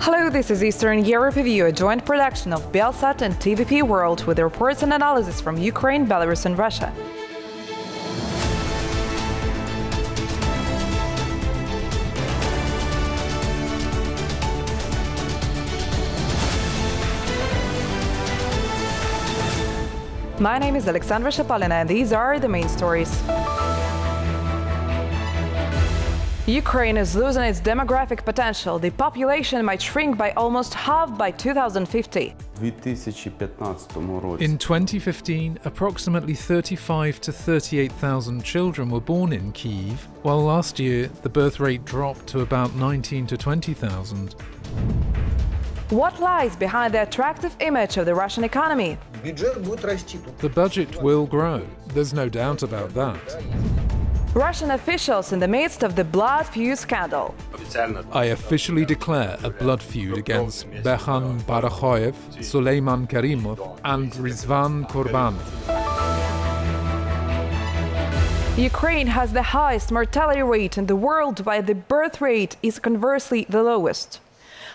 Hello, this is Eastern Europe Review, a joint production of BELSAT and TVP World with reports and analysis from Ukraine, Belarus and Russia. My name is Alexandra Shapalina and these are the main stories. Ukraine is losing its demographic potential. The population might shrink by almost half by 2050. In 2015, approximately 35 to 38,000 children were born in Kyiv, while last year the birth rate dropped to about 19 to 20,000. What lies behind the attractive image of the Russian economy? The budget will grow, there's no doubt about that. Russian officials in the midst of the blood feud scandal. I officially declare a blood feud against Bekhan Barakhoyev, Suleiman Karimov and Rizvan Kurban. Ukraine has the highest mortality rate in the world, while the birth rate is conversely the lowest.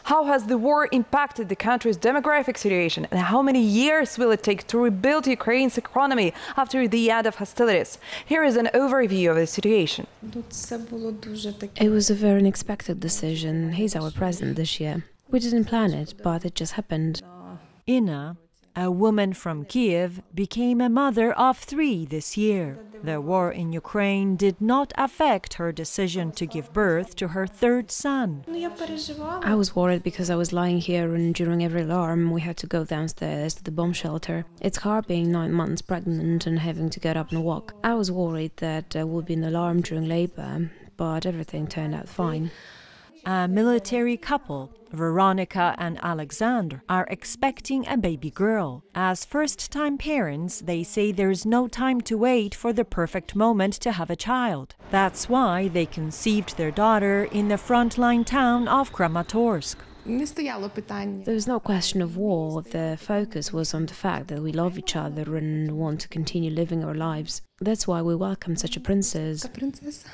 How has the war impacted the country's demographic situation, and how many years will it take to rebuild Ukraine's economy after the end of hostilities? Here is an overview of the situation. It was a very unexpected decision. He's our president this year. We didn't plan it, but it just happened. Inna, a woman from Kyiv, became a mother of 3 this year. The war in Ukraine did not affect her decision to give birth to her 3rd son. I was worried because I was lying here and during every alarm we had to go downstairs to the bomb shelter. It's hard being 9 months pregnant and having to get up and walk. I was worried that there would be an alarm during labor, but everything turned out fine. A military couple, Veronica and Alexander, are expecting a baby girl. As first-time parents, they say there's no time to wait for the perfect moment to have a child. That's why they conceived their daughter in the frontline town of Kramatorsk. There was no question of war. The focus was on the fact that we love each other and want to continue living our lives. That's why we welcomed such a princess.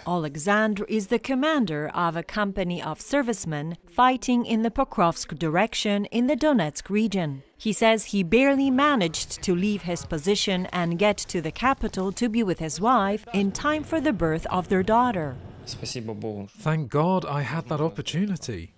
Alexander is the commander of a company of servicemen fighting in the Pokrovsk direction in the Donetsk region. He says he barely managed to leave his position and get to the capital to be with his wife in time for the birth of their daughter. Thank God I had that opportunity.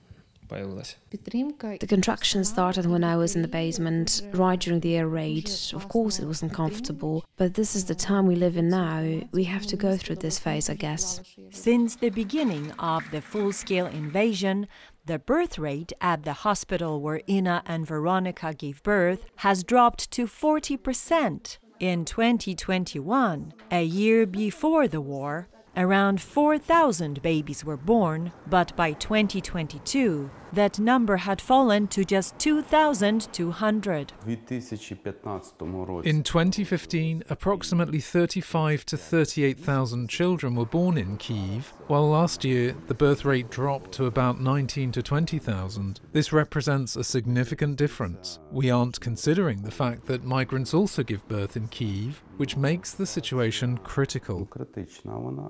The contraction started when I was in the basement, right during the air raid. Of course it was uncomfortable, but this is the time we live in now. We have to go through this phase, I guess. Since the beginning of the full-scale invasion, the birth rate at the hospital where Inna and Veronica gave birth has dropped to 40%. In 2021, a year before the war, around 4,000 babies were born, but by 2022, that number had fallen to just 2,200. In 2015, approximately 35 to 38,000 children were born in Kyiv, while last year the birth rate dropped to about 19 to 20,000. This represents a significant difference. We aren't considering the fact that migrants also give birth in Kyiv, which makes the situation critical.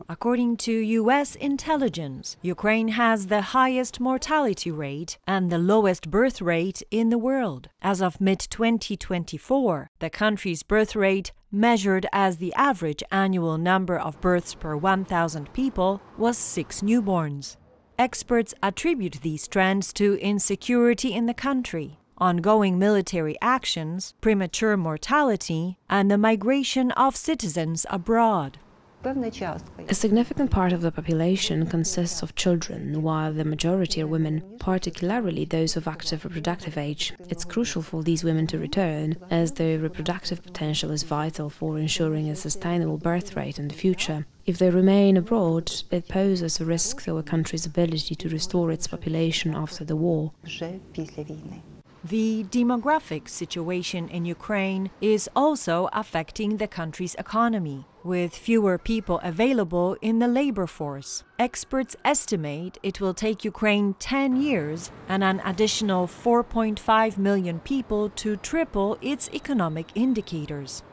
According to US intelligence, Ukraine has the highest mortality rate and the lowest birth rate in the world. As of mid-2024, the country's birth rate, measured as the average annual number of births per 1,000 people, was 6 newborns. Experts attribute these trends to insecurity in the country, ongoing military actions, premature mortality, and the migration of citizens abroad. A significant part of the population consists of children, while the majority are women, particularly those of active reproductive age. It's crucial for these women to return, as their reproductive potential is vital for ensuring a sustainable birth rate in the future. If they remain abroad, it poses a risk to our country's ability to restore its population after the war. The demographic situation in Ukraine is also affecting the country's economy, with fewer people available in the labor force. Experts estimate it will take Ukraine 10 years and an additional 4.5 million people to triple its economic indicators.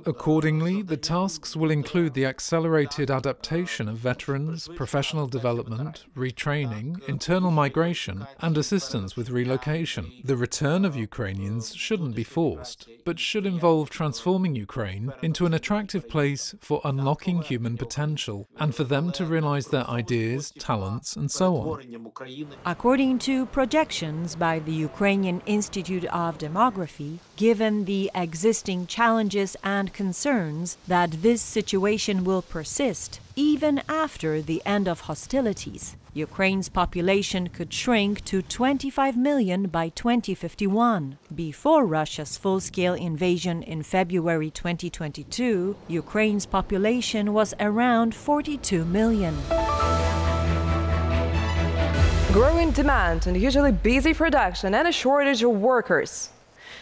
Accordingly, the tasks will include the accelerated adaptation of veterans, professional development, retraining, internal migration, and assistance with relocation. The return of Ukrainians shouldn't be forced, but should involve transforming Ukraine into an attractive place for unlocking human potential and for them to realize their ideas, talents, and so on. According to projections by the Ukrainian Institute of Demography, given the existing challenges and concerns that this situation will persist even after the end of hostilities, Ukraine's population could shrink to 25 million by 2051. Before Russia's full-scale invasion in February 2022, Ukraine's population was around 42 million. Growing demand and usually busy production and a shortage of workers.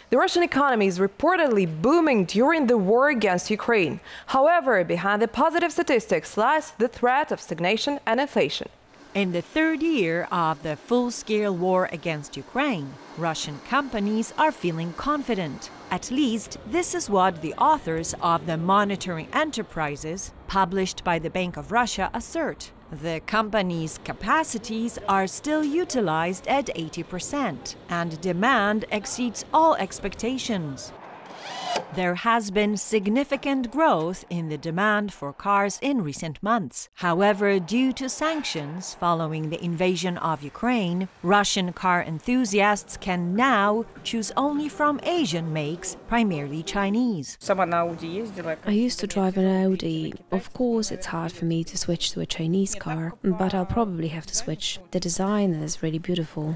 The Russian economy is reportedly booming during the war against Ukraine. However, behind the positive statistics lies the threat of stagnation and inflation. In the third year of the full-scale war against Ukraine, Russian companies are feeling confident. At least, this is what the authors of the Monitoring Enterprises, published by the Bank of Russia, assert. The company's capacities are still utilized at 80%, and demand exceeds all expectations. There has been significant growth in the demand for cars in recent months. However, due to sanctions following the invasion of Ukraine, Russian car enthusiasts can now choose only from Asian makes, primarily Chinese. I used to drive an Audi. Of course, it's hard for me to switch to a Chinese car, but I'll probably have to switch. The design is really beautiful.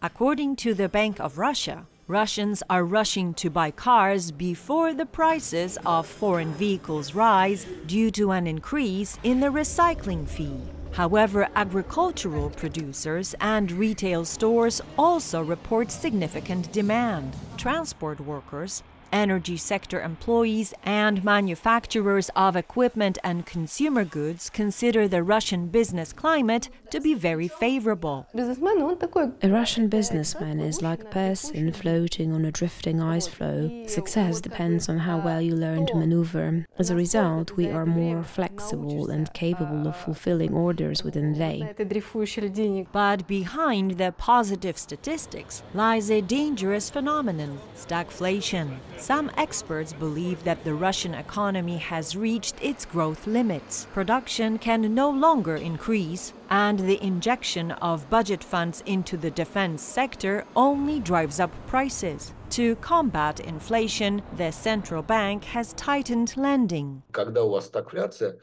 According to the Bank of Russia, Russians are rushing to buy cars before the prices of foreign vehicles rise due to an increase in the recycling fee. However, agricultural producers and retail stores also report significant demand. Transport workers, energy sector employees, and manufacturers of equipment and consumer goods consider the Russian business climate to be very favorable. A Russian businessman is like a person floating on a drifting ice floe. Success depends on how well you learn to maneuver. As a result, we are more flexible and capable of fulfilling orders within a day. But behind the positive statistics lies a dangerous phenomenon: stagflation. Some experts believe that the Russian economy has reached its growth limits. Production can no longer increase, and the injection of budget funds into the defense sector only drives up prices. To combat inflation, the central bank has tightened lending.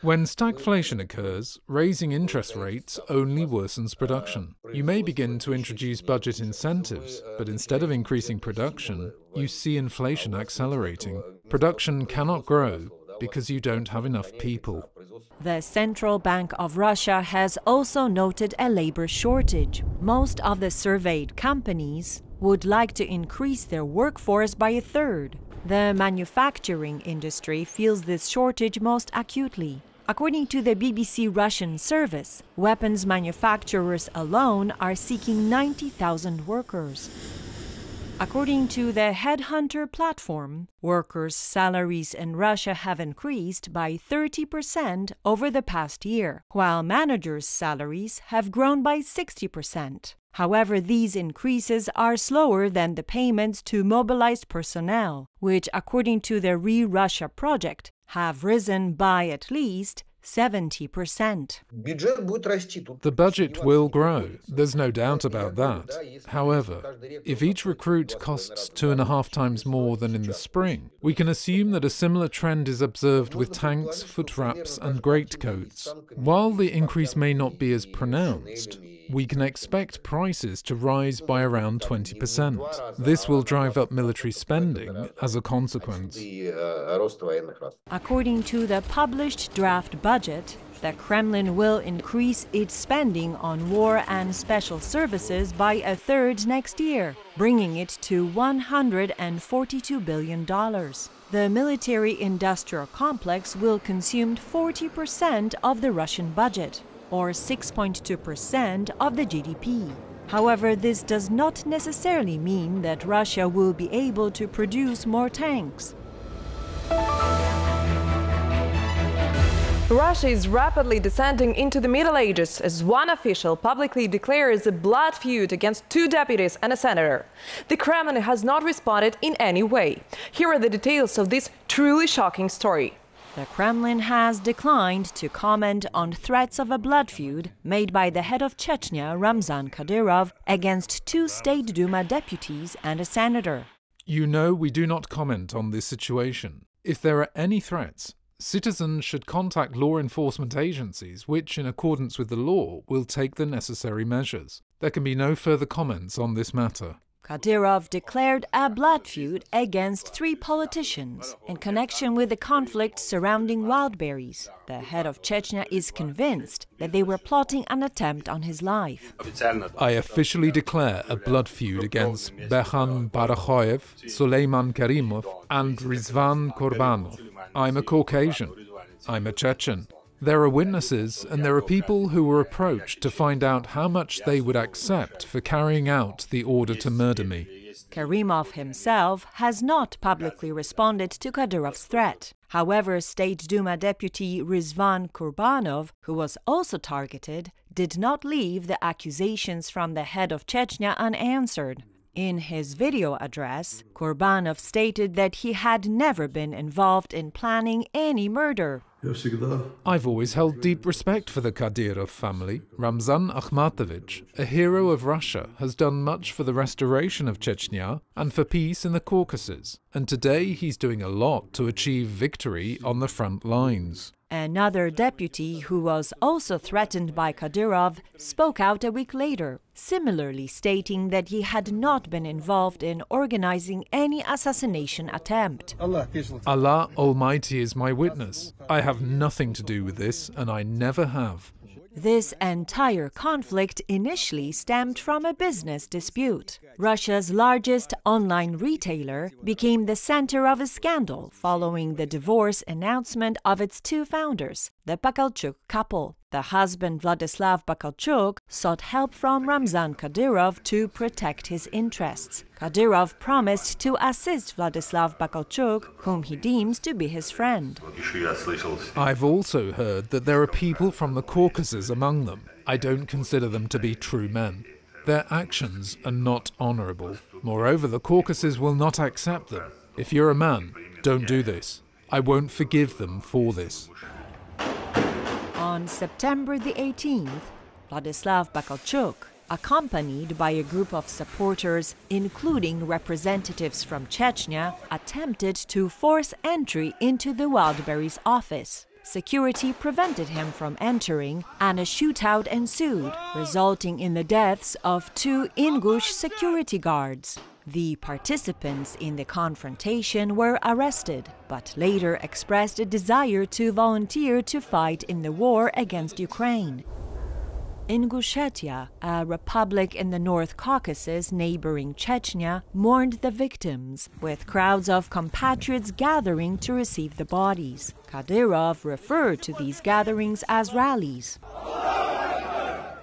When stagflation occurs, raising interest rates only worsens production. You may begin to introduce budget incentives, but instead of increasing production, you see inflation accelerating. Production cannot grow because you don't have enough people. The Central Bank of Russia has also noted a labor shortage. Most of the surveyed companies would like to increase their workforce by a third. The manufacturing industry feels this shortage most acutely. According to the BBC Russian service, weapons manufacturers alone are seeking 90,000 workers. According to the Headhunter platform, workers' salaries in Russia have increased by 30% over the past year, while managers' salaries have grown by 60%. However, these increases are slower than the payments to mobilized personnel, which, according to the Re-Russia project, have risen by at least 70%. The budget will grow, there's no doubt about that. However, if each recruit costs 2.5 times more than in the spring, we can assume that a similar trend is observed with tanks, foot wraps and greatcoats. While the increase may not be as pronounced, we can expect prices to rise by around 20%. This will drive up military spending as a consequence. According to the published draft budget, the Kremlin will increase its spending on war and special services by a third next year, bringing it to $142 billion. The military-industrial complex will consume 40% of the Russian budget, or 6.2% of the GDP. However, this does not necessarily mean that Russia will be able to produce more tanks. Russia is rapidly descending into the Middle Ages as one official publicly declares a blood feud against 2 deputies and a senator. The Kremlin has not responded in any way. Here are the details of this truly shocking story. The Kremlin has declined to comment on threats of a blood feud made by the head of Chechnya, Ramzan Kadyrov, against 2 State Duma deputies and a senator. You know, we do not comment on this situation. If there are any threats, citizens should contact law enforcement agencies which, in accordance with the law, will take the necessary measures. There can be no further comments on this matter. Kadyrov declared a blood feud against 3 politicians in connection with the conflict surrounding wildberries. The head of Chechnya is convinced that they were plotting an attempt on his life. I officially declare a blood feud against Bekhan Barakhoyev, Suleiman Karimov and Rizvan Kurbanov. I'm a Caucasian. I'm a Chechen. There are witnesses and there are people who were approached to find out how much they would accept for carrying out the order to murder me. Karimov himself has not publicly responded to Kadyrov's threat. However, State Duma deputy Rizvan Kurbanov, who was also targeted, did not leave the accusations from the head of Chechnya unanswered. In his video address, Kurbanov stated that he had never been involved in planning any murder. I've always held deep respect for the Kadyrov family. Ramzan Akhmatovich, a hero of Russia, has done much for the restoration of Chechnya and for peace in the Caucasus, and today he's doing a lot to achieve victory on the front lines. Another deputy who was also threatened by Kadyrov spoke out a week later, similarly stating that he had not been involved in organizing any assassination attempt. Allah Almighty is my witness. I have nothing to do with this, and I never have. This entire conflict initially stemmed from a business dispute. Russia's largest online retailer became the center of a scandal following the divorce announcement of its 2 founders, the Bakalchuk couple. The husband Vladislav Bakalchuk sought help from Ramzan Kadyrov to protect his interests. Kadyrov promised to assist Vladislav Bakalchuk, whom he deems to be his friend. I've also heard that there are people from the Caucasus among them. I don't consider them to be true men. Their actions are not honorable. Moreover, the Caucasus will not accept them. If you're a man, don't do this. I won't forgive them for this. On September the 18th, Vladislav Bakalchuk, accompanied by a group of supporters, including representatives from Chechnya, attempted to force entry into the Wildberries office. Security prevented him from entering, and a shootout ensued, resulting in the deaths of 2 Ingush security guards. The participants in the confrontation were arrested, but later expressed a desire to volunteer to fight in the war against Ukraine. Ingushetia, a republic in the North Caucasus neighboring Chechnya, mourned the victims, with crowds of compatriots gathering to receive the bodies. Kadyrov referred to these gatherings as rallies.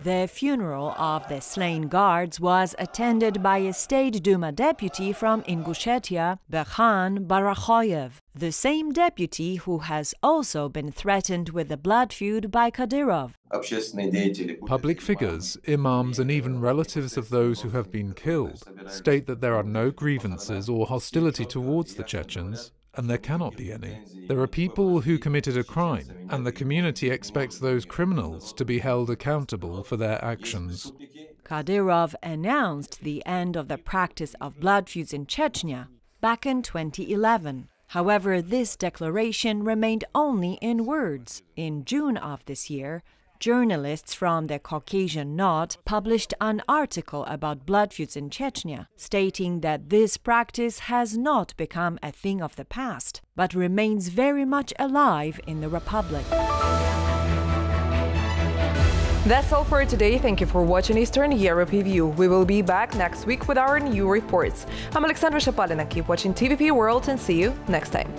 The funeral of the slain guards was attended by a State Duma deputy from Ingushetia, Bekhan Barakhoyev, the same deputy who has also been threatened with a blood feud by Kadyrov. Public figures, imams and even relatives of those who have been killed state that there are no grievances or hostility towards the Chechens, and there cannot be any. There are people who committed a crime, and the community expects those criminals to be held accountable for their actions. Kadyrov announced the end of the practice of blood feuds in Chechnya back in 2011. However, this declaration remained only in words. In June of this year, journalists from the Caucasian Knot published an article about blood feuds in Chechnya, stating that this practice has not become a thing of the past, but remains very much alive in the Republic. That's all for today. Thank you for watching Eastern Europe Review. We will be back next week with our new reports. I'm Alexandra Shapalina. Keep watching TVP World and see you next time.